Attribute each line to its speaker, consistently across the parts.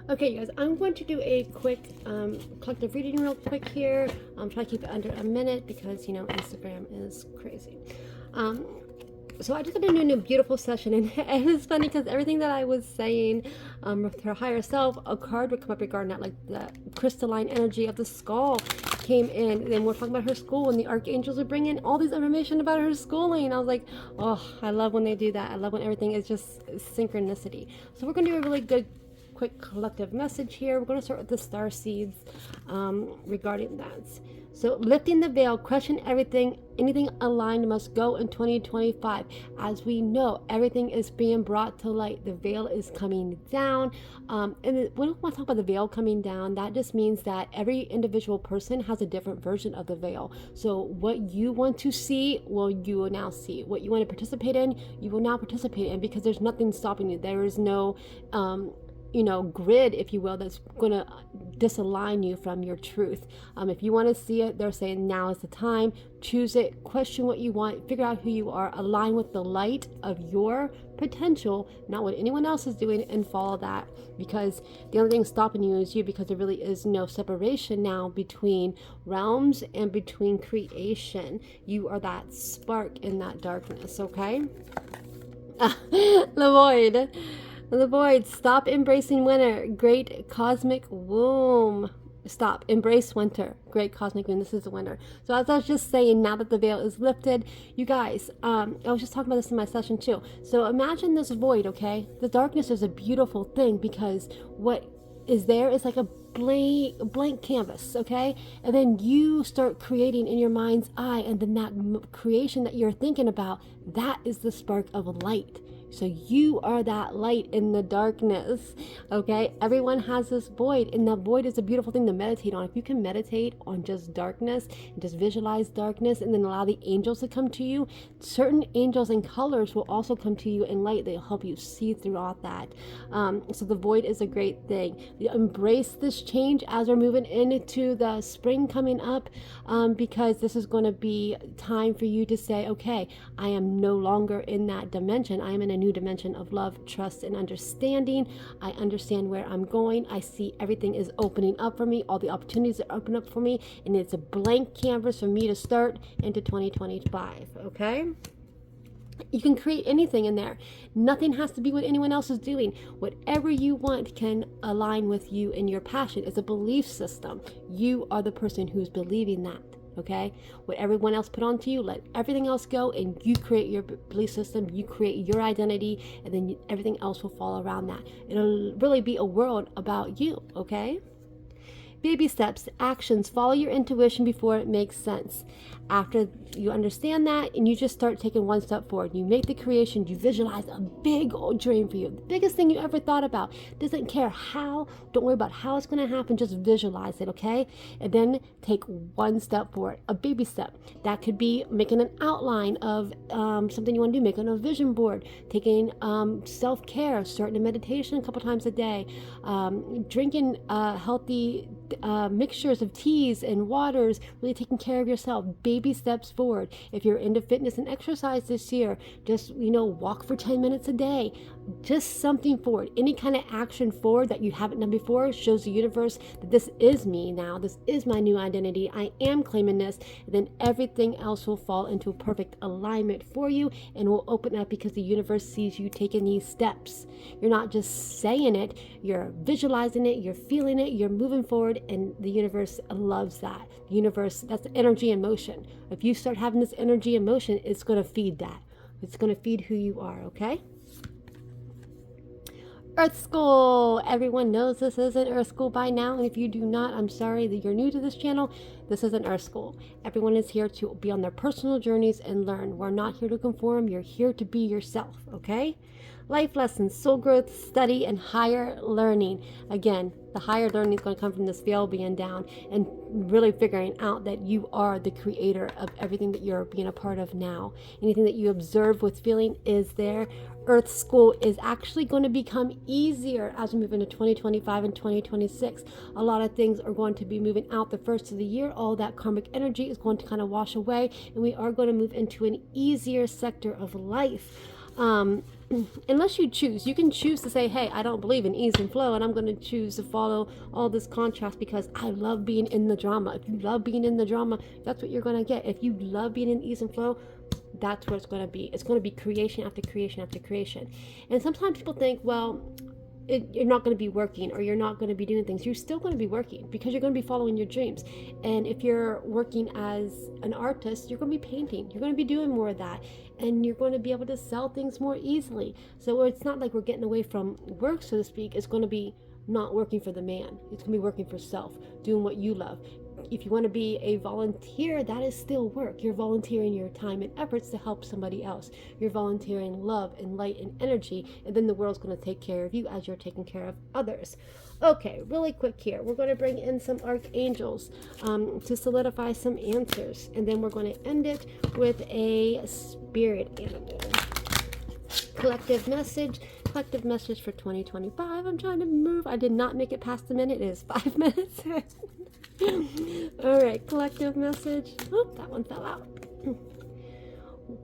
Speaker 1: Okay, guys, I'm going to do a quick collective reading real quick here. I'm trying to keep it under a minute because, Instagram is crazy. Um, so I just did a new beautiful session, and it was funny because everything that I was saying with her higher self, a card would come up regarding that, like the crystalline energy of the skull came in. Then we're talking about her school, and the archangels would bring in all these information about her schooling. I was like, oh, I love when they do that. I love when everything is just synchronicity. So we're gonna do a really good quick collective message here. We're going to start with the star seeds regarding that. So, lifting the veil, crushing everything, anything aligned must go in 2025. As we know, everything is being brought to light. The veil is coming down. And when we talk about the veil coming down, that just means that every individual person has a different version of the veil. So, what you want to see, well, you will now see. What you want to participate in, you will now participate in, because there's nothing stopping you. There is no grid, if you will, that's going to disalign you from your truth. If you want to see it, they're saying now is the time. Choose it, question what you want, figure out who you are, align with the light of your potential, not what anyone else is doing, and follow that, because the only thing stopping you is you, because there really is no separation now between realms and between creation. You are that spark in that darkness, okay? The void. The void, stop embracing winter, great cosmic womb. Stop, embrace winter, great cosmic womb. This is the winter. So as I was just saying, now that the veil is lifted, you guys, I was just talking about this in my session too. So imagine this void, okay? The darkness is a beautiful thing, because what is there is like a blank canvas, okay? And then you start creating in your mind's eye, and then that creation that you're thinking about, that is the spark of light. So you are that light in the darkness, okay? Everyone has this void, and that void is a beautiful thing to meditate on. If you can meditate on just darkness and just visualize darkness, and then allow the angels to come to you, certain angels and colors will also come to you in light. They'll help you see throughout that. So the void is a great thing. You embrace this change as we're moving into the spring coming up, because this is going to be time for you to say, okay, I am no longer in that dimension. I am in a new dimension of love, trust, and understanding. I understand where I'm going. I see everything is opening up for me. All the opportunities are opening up for me, and it's a blank canvas for me to start into 2025, okay? You can create anything in there. Nothing has to be what anyone else is doing. Whatever you want can align with you and your passion. It's a belief system. You are the person who's believing that. Okay, what everyone else put onto you, let everything else go, and you create your belief system, you create your identity, and then everything else will fall around that. It'll really be a world about you, okay? Baby steps, actions, follow your intuition before it makes sense. After you understand that, and you just start taking one step forward, you make the creation, you visualize a big old dream for you, the biggest thing you ever thought about. Doesn't care how, don't worry about how it's going to happen, just visualize it, okay? And then take one step forward, a baby step. That could be making an outline of something you want to do, making a vision board, taking self-care, starting a meditation a couple times a day, drinking healthy mixtures of teas and waters, really taking care of yourself. Baby steps forward. If you're into fitness and exercise this year, just walk for 10 minutes a day. Just something forward. Any kind of action forward that you haven't done before shows the universe that this is me now. This is my new identity. I am claiming this. And then everything else will fall into a perfect alignment for you, and will open up, because the universe sees you taking these steps. You're not just saying it, you're visualizing it, you're feeling it, you're moving forward, and the universe loves that. The universe, that's energy in motion. If you start having this energy in motion, it's going to feed that. It's going to feed who you are, okay? Earth School. Everyone knows this is an Earth School by now, and if you do not, I'm sorry that you're new to this channel. This is an Earth School. Everyone is here to be on their personal journeys and learn. We're not here to conform. You're here to be yourself, okay? Life lessons, soul growth, study, and higher learning. Again, the higher learning is going to come from this veil being down, and really figuring out that you are the creator of everything that you're being a part of now. Anything that you observe with feeling is there. Earth School is actually going to become easier as we move into 2025 and 2026. A lot of things are going to be moving out the first of the year. All that karmic energy is going to kind of wash away, and we are going to move into an easier sector of life. unless you choose, you can choose to say, hey, I don't believe in ease and flow, and I'm going to choose to follow all this contrast because I love being in the drama. If you love being in the drama, that's what you're going to get. If you love being in ease and flow, that's what it's going to be. It's going to be creation after creation after creation. And sometimes people think, well, you're not going to be working, or you're not going to be doing things. You're still going to be working because you're going to be following your dreams. And if you're working as an artist, you're going to be painting. You're going to be doing more of that, and you're going to be able to sell things more easily. So it's not like we're getting away from work, so to speak. It's going to be not working for the man. It's going to be working for self, doing what you love. If you want to be a volunteer, that is still work. You're volunteering your time and efforts to help somebody else. You're volunteering love and light and energy, and then the world's going to take care of you as you're taking care of others. Okay, really quick here. We're going to bring in some archangels to solidify some answers, and then we're going to end it with a spirit animal. Collective message for 2025. I'm trying to move. I did not make it past a minute. It is 5 minutes. All right, collective message. Oh, that one fell out.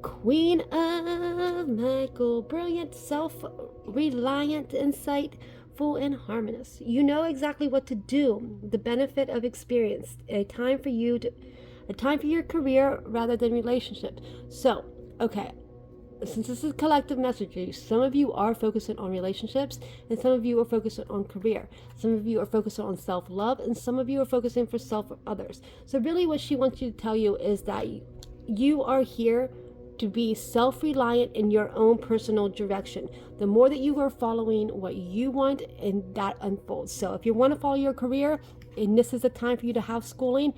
Speaker 1: Queen of Michael, brilliant, self-reliant, insightful, and harmonious. You know exactly what to do. The benefit of experience. A time for your career rather than relationships. So, okay. Since this is collective messaging, some of you are focusing on relationships, and some of you are focusing on career. Some of you are focusing on self-love, and some of you are focusing for self or others. So really what she wants you to tell you is that you are here to be self-reliant in your own personal direction. The more that you are following what you want, and that unfolds. So if you want to follow your career, and this is the time for you to have schooling,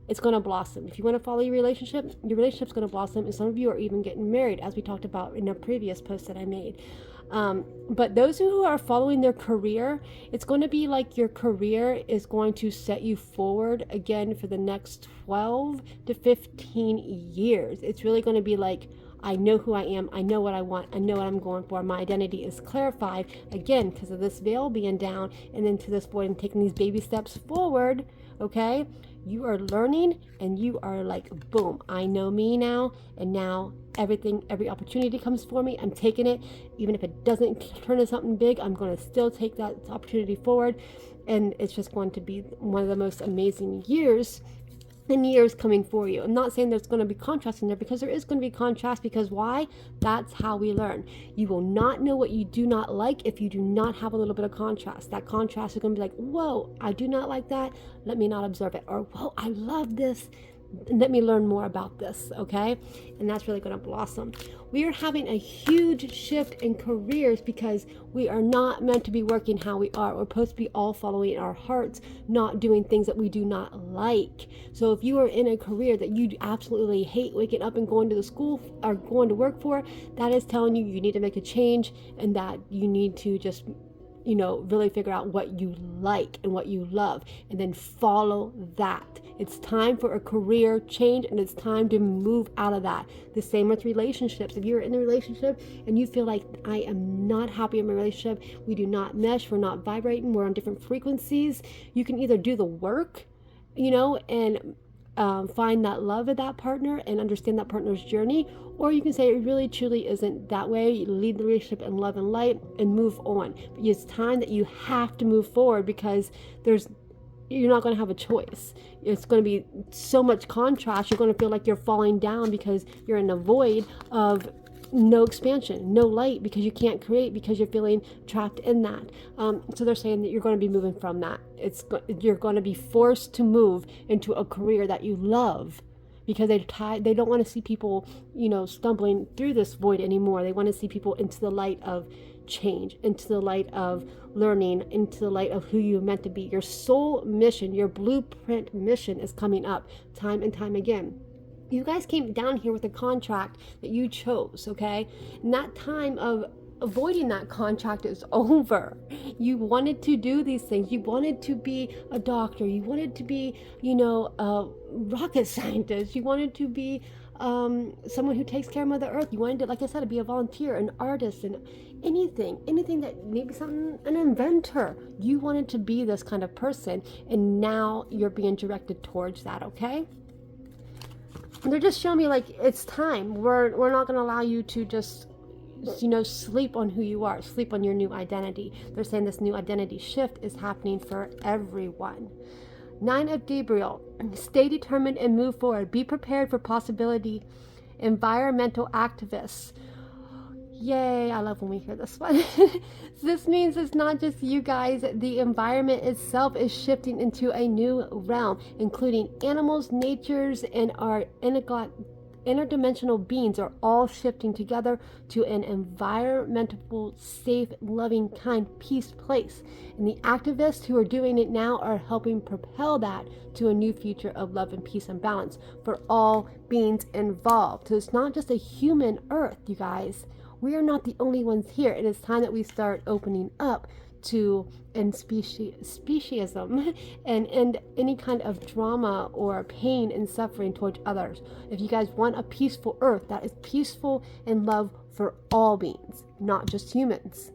Speaker 1: it's going to blossom. If you want to follow your relationship's going to blossom, and some of you are even getting married, as we talked about in a previous post that I made. But those who are following their career, it's going to be like your career is going to set you forward again for the next 12 to 15 years. It's really going to be like, I know who I am. I know what I want. I know what I'm going for. My identity is clarified again because of this veil being down, and then to this point and taking these baby steps forward. Okay, you are learning, and you are like, boom, I know me now, and now every opportunity comes for me. I'm taking it. Even if it doesn't turn into something big, I'm going to still take that opportunity forward, and it's just going to be one of the most amazing years coming for you. I'm not saying there's going to be contrast in there, because there is going to be contrast, because why? That's how we learn. You will not know what you do not like if you do not have a little bit of contrast. That contrast is going to be like, whoa, I do not like that. Let me not observe it. Or, whoa, I love this. Let me learn more about this, okay? And that's really going to blossom. We are having a huge shift in careers because we are not meant to be working how we are. We're supposed to be all following our hearts, not doing things that we do not like. So if you are in a career that you absolutely hate waking up and going to the school or going to work for, that is telling you you need to make a change, and that you need to just really figure out what you like and what you love, and then follow that. It's time for a career change, and it's time to move out of that. The same with relationships. If you're in a relationship and you feel like, I am not happy in my relationship, we do not mesh, we're not vibrating, we're on different frequencies, you can either do the work, and find that love of that partner and understand that partner's journey, or you can say it really truly isn't that way. You lead the relationship in love and light and move on. But it's time that you have to move forward, because you're not going to have a choice. It's going to be so much contrast. You're going to feel like you're falling down because you're in a void of no expansion, no light, because you can't create, because you're feeling trapped in that. So they're saying that you're going to be moving from that. You're going to be forced to move into a career that you love, because they don't want to see people, stumbling through this void anymore. They want to see people into the light of change, into the light of learning, into the light of who you're meant to be. Your soul mission, your blueprint mission is coming up time and time again. You guys came down here with a contract that you chose, okay? And that time of avoiding that contract is over. You wanted to do these things. You wanted to be a doctor. You wanted to be, a rocket scientist. You wanted to be someone who takes care of Mother Earth. You wanted to, like I said, to be a volunteer, an artist, and anything that maybe something, an inventor. You wanted to be this kind of person, and now you're being directed towards that, okay? They're just showing me like it's time. We're not going to allow you to just sleep on who you are, sleep on your new identity. They're saying this new identity shift is happening for everyone. Nine of Gabriel, stay determined and move forward. Be prepared for possibility. Environmental activists. Yay, I love when we hear this one. This means it's not just you guys. The environment itself is shifting into a new realm, including animals, natures, and our interdimensional beings are all shifting together to an environmental, safe, loving, kind, peace place. And the activists who are doing it now are helping propel that to a new future of love and peace and balance for all beings involved. So it's not just a human earth, you guys. We are not the only ones here. It is time that we start opening up to speciesism and any kind of drama or pain and suffering towards others. If you guys want a peaceful earth that is peaceful and love for all beings, not just humans.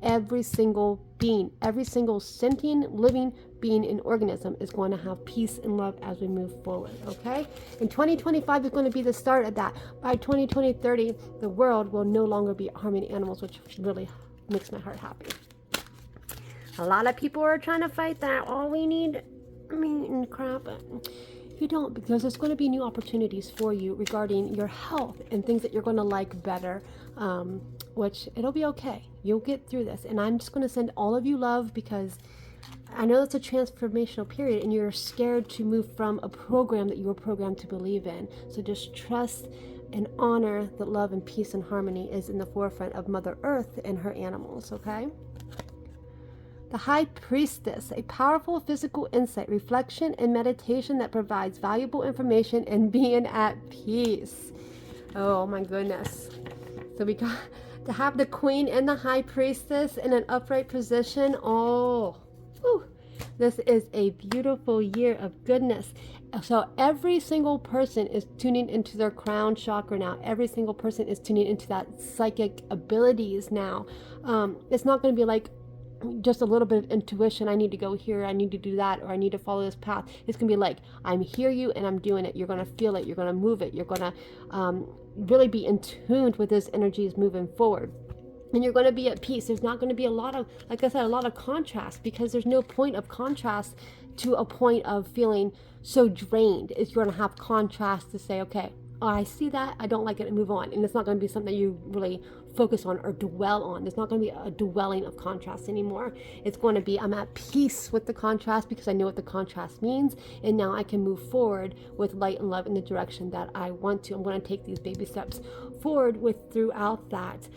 Speaker 1: Every single being, every single sentient living being and organism is going to have peace and love as we move forward, okay? And 2025 is going to be the start of that. By 2030, the world will no longer be harming animals, which really makes my heart happy. A lot of people are trying to fight that. Oh, we need meat and crap. You don't, because there's going to be new opportunities for you regarding your health and things that you're going to like better, which it'll be okay. You'll get through this. And I'm just going to send all of you love, because I know it's a transformational period and you're scared to move from a program that you were programmed to believe in. So just trust and honor that love and peace and harmony is in the forefront of Mother Earth and her animals, okay? The High Priestess, a powerful physical insight, reflection, and meditation that provides valuable information and being at peace. Oh my goodness. So we got to have the Queen and the High Priestess in an upright position. Oh, whew. This is a beautiful year of goodness. So every single person is tuning into their crown chakra now. Every single person is tuning into that psychic abilities now. It's not going to be like just a little bit of intuition. I need to go here, I need to do that, or I need to follow this path. It's gonna be like, I'm hear you and I'm doing it. You're gonna feel it, you're gonna move it, you're gonna really be in tune with this energies moving forward, and you're going to be at peace. There's not going to be a lot of, like I said, a lot of contrast, because there's no point of contrast to a point of feeling so drained. Is you're going to have contrast to say, okay, oh, I see that, I don't like it, and move on. And it's not going to be something that you really focus on or dwell on. There's not going to be a dwelling of contrast anymore. It's going to be, I'm at peace with the contrast because I know what the contrast means, and now I can move forward with light and love in the direction that I want to. I'm going to take these baby steps forward with throughout that.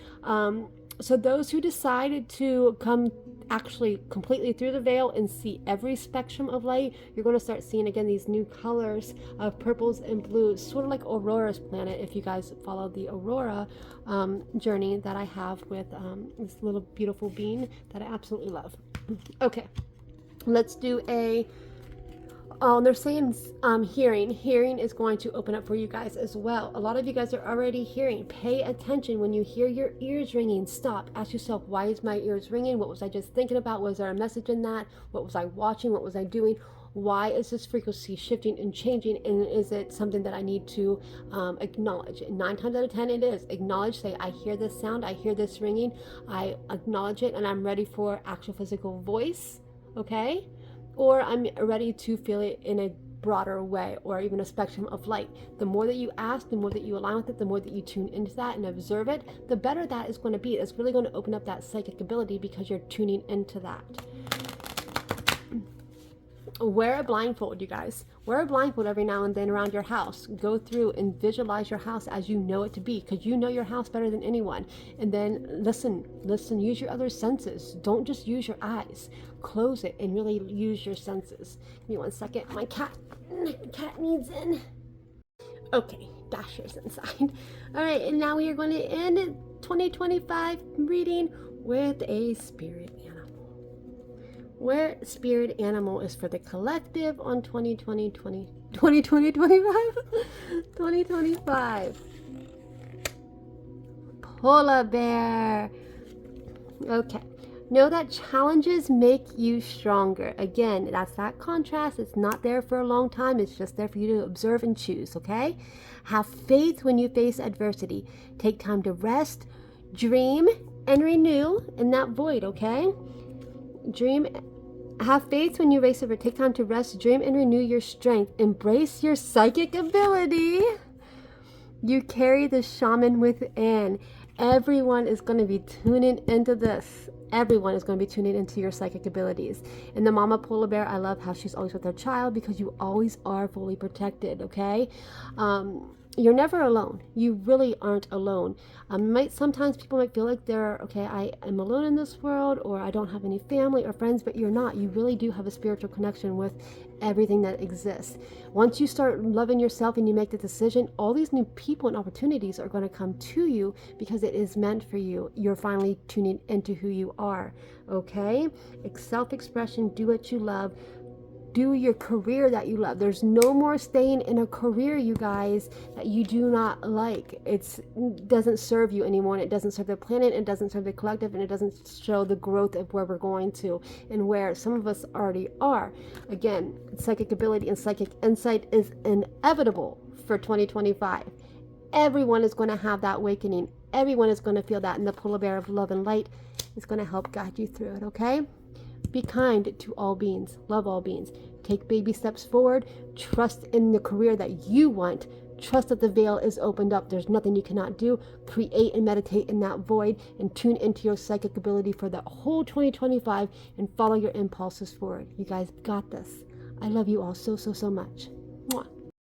Speaker 1: So those who decided to come actually completely through the veil and see every spectrum of light, you're going to start seeing again these new colors of purples and blues, sort of like Aurora's planet. If you guys follow the Aurora journey that I have with this little beautiful being that I absolutely love. Okay, let's do a they're saying hearing is going to open up for you guys as well. A lot of you guys are already hearing. Pay attention when you hear your ears ringing. Stop, ask yourself, why is my ears ringing? What was I just thinking about? Was there a message in that? What was I watching? What was I doing? Why is this frequency shifting and changing? And is it something that I need to acknowledge? 9 times out of 10 it is. Acknowledge, say, I hear this sound, I hear this ringing, I acknowledge it, and I'm ready for actual physical voice, okay? Or I'm ready to feel it in a broader way, or even a spectrum of light. The more that you ask, the more that you align with it, the more that you tune into that and observe it, the better that is going to be. It's really going to open up that psychic ability because you're tuning into that. Wear a blindfold, you guys. Wear a blindfold every now and then around your house. Go through and visualize your house as you know it to be, because you know your house better than anyone. And then listen, use your other senses. Don't just use your eyes. Close it and really use your senses. Give me 1 second. My cat needs in. Okay, Dasher's inside. All right, and now we are going to end 2025 reading with a spirit animal. Where spirit animal is for the collective on 2025. Polar bear. Okay. Know that challenges make you stronger. Again, that's that contrast. It's not there for a long time. It's just there for you to observe and choose, okay? Have faith when you face adversity. Take time to rest, Dream and renew in that void, okay? Dream, have faith when you race over. Take time to rest, dream, and renew your strength. Embrace your psychic ability. You carry the shaman within. Everyone is going to be tuning into this. Everyone is going to be tuning into your psychic abilities. And the mama polar bear, I love how she's always with her child because you always are fully protected, okay? You're never alone. You really aren't alone. Sometimes people might feel like they're, okay, I am alone in this world, or I don't have any family or friends, but you're not. You really do have a spiritual connection with everything that exists. Once you start loving yourself and you make the decision, all these new people and opportunities are going to come to you because it is meant for you. You're finally tuning into who you are, okay? Self-expression, do what you love. Do your career that you love. There's no more staying in a career, you guys, that you do not like. It doesn't serve you anymore, and it doesn't serve the planet, it doesn't serve the collective, and it doesn't show the growth of where we're going to and where some of us already are. Again, psychic ability and psychic insight is inevitable for 2025. Everyone is going to have that awakening. Everyone is going to feel that, and the polar bear of love and light is going to help guide you through it, okay? Be kind to all beings. Love all beings. Take baby steps forward. Trust in the career that you want. Trust that the veil is opened up. There's nothing you cannot do. Create and meditate in that void and tune into your psychic ability for the whole 2025 and follow your impulses forward. You guys got this. I love you all so, so, so much.